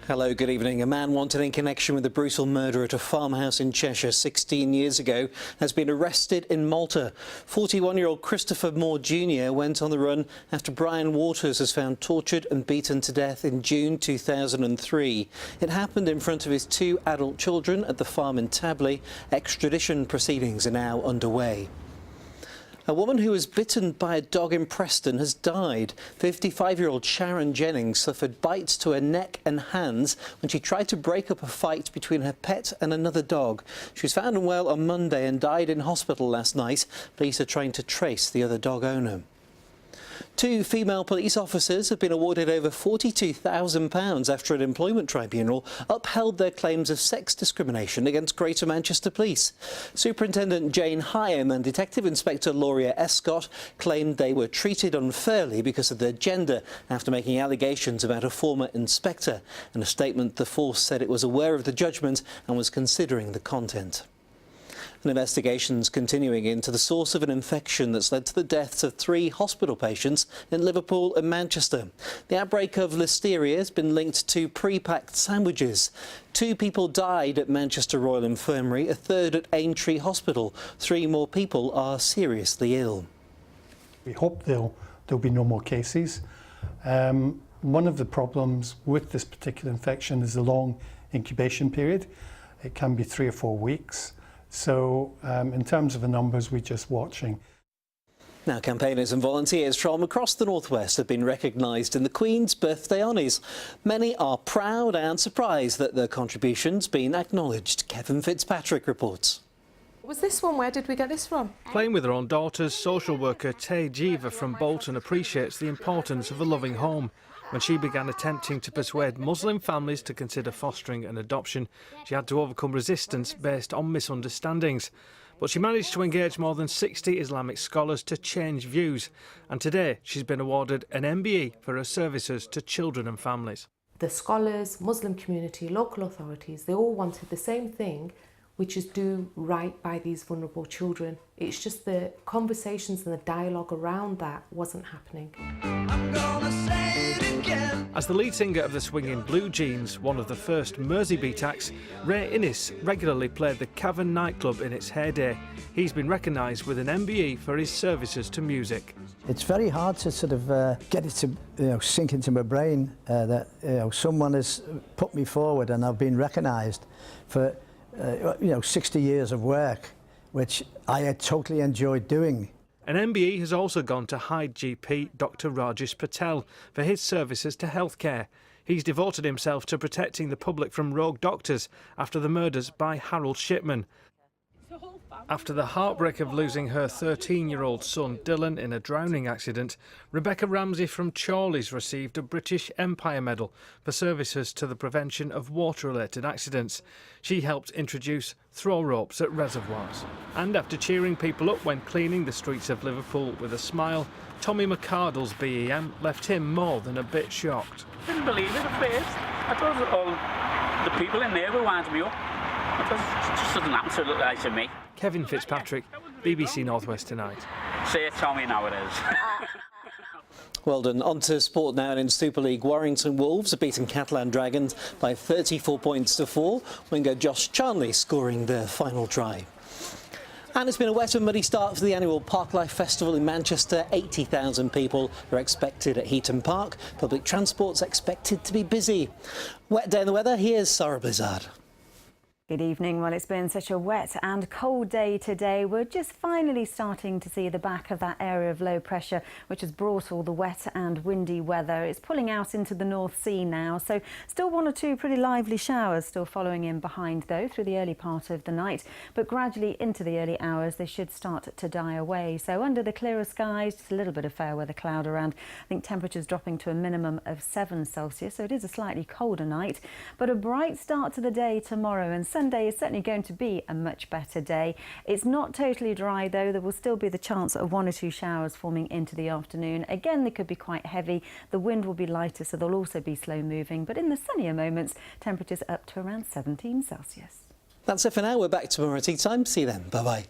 Hello, good evening. A man wanted in connection with the brutal murder at a farmhouse in Cheshire 16 years ago has been arrested in Malta. 41-year-old Christopher Moore Jr. went on the run after Brian Waters was found tortured and beaten to death in June 2003. It happened in front of his two adult children at the farm in Tabley. Extradition proceedings are now underway. A woman who was bitten by a dog in Preston has died. 55-year-old Sharon Jennings suffered bites to her neck and hands when she tried to break up a fight between her pet and another dog. She was found unwell on Monday and died in hospital last night. Police are trying to trace the other dog owner. Two female police officers have been awarded over £42,000 after an employment tribunal upheld their claims of sex discrimination against Greater Manchester Police. Superintendent Jane Hyam and Detective Inspector Lauria Escott claimed they were treated unfairly because of their gender after making allegations about a former inspector. In a statement, the force said it was aware of the judgment and was considering the content. An investigation's continuing into the source of an infection that's led to the deaths of 3 hospital patients in Liverpool and Manchester. The outbreak of listeria has been linked to pre-packed sandwiches. 2 people died at Manchester Royal Infirmary, a third at Aintree Hospital. 3 more people are seriously ill. We hope there'll be no more cases. One of the problems with this particular infection is the long incubation period. It can be 3 or 4 weeks. So in terms of the numbers, we're just watching. Now, campaigners and volunteers from across the northwest have been recognised in the Queen's Birthday Honours. Many are proud and surprised that their contribution's been acknowledged. Kevin Fitzpatrick reports. Was this one? Where did we get this from? Playing with her own daughters, social worker Tay Jeeva from Bolton appreciates the importance of a loving home. When she began attempting to persuade Muslim families to consider fostering an adoption, she had to overcome resistance based on misunderstandings. But she managed to engage more than 60 Islamic scholars to change views. And today she's been awarded an MBE for her services to children and families. The scholars, Muslim community, local authorities, they all wanted the same thing, which is do right by these vulnerable children. It's just the conversations and the dialogue around that wasn't happening. I'm gonna say it again. As the lead singer of the swinging Blue Jeans, one of the first Merseybeat acts, Ray Innes regularly played the Cavern nightclub in its heyday. He's been recognised with an MBE for his services to music. It's very hard to sort of get it to sink into my brain that someone has put me forward and I've been recognised for 60 years of work, which I had totally enjoyed doing. An MBE has also gone to Hyde GP Dr Rajesh Patel for his services to healthcare. He's devoted himself to protecting the public from rogue doctors after the murders by Harold Shipman. After the heartbreak of losing her 13-year-old son Dylan in a drowning accident, Rebecca Ramsey from Chorley's received a British Empire Medal for services to the prevention of water-related accidents. She helped introduce throw ropes at reservoirs. And after cheering people up when cleaning the streets of Liverpool with a smile, Tommy McCardle's BEM left him more than a bit shocked. I didn't believe it at first. I thought all the people in there were winding me up. It just doesn't happen to look like to me. Kevin Fitzpatrick, BBC Northwest Tonight. Say it, Tommy, now it is. Well done. On to sport now, and in Super League, Warrington Wolves have beaten Catalan Dragons by 34 points to 4. Winger Josh Charnley scoring their final try. And it's been a wet and muddy start for the annual Parklife Festival in Manchester. 80,000 people are expected at Heaton Park. Public transport's expected to be busy. Wet day in the weather, here's Sarah Blizzard. Good evening. Well, it's been such a wet and cold day today. We're just finally starting to see the back of that area of low pressure, which has brought all the wet and windy weather. It's pulling out into the North Sea now, so still 1 or 2 pretty lively showers still following in behind, though, through the early part of the night. But gradually into the early hours, they should start to die away. So under the clearer skies, just a little bit of fair weather cloud around. I think temperatures dropping to a minimum of 7 Celsius, so it is a slightly colder night. But a bright start to the day tomorrow, and Sunday is certainly going to be a much better day. It's not totally dry though. There will still be the chance of 1 or 2 showers forming into the afternoon. Again, they could be quite heavy. The wind will be lighter, so they'll also be slow moving. But in the sunnier moments, temperatures up to around 17 Celsius. That's it for now. We're back tomorrow at tea time. See you then. Bye-bye.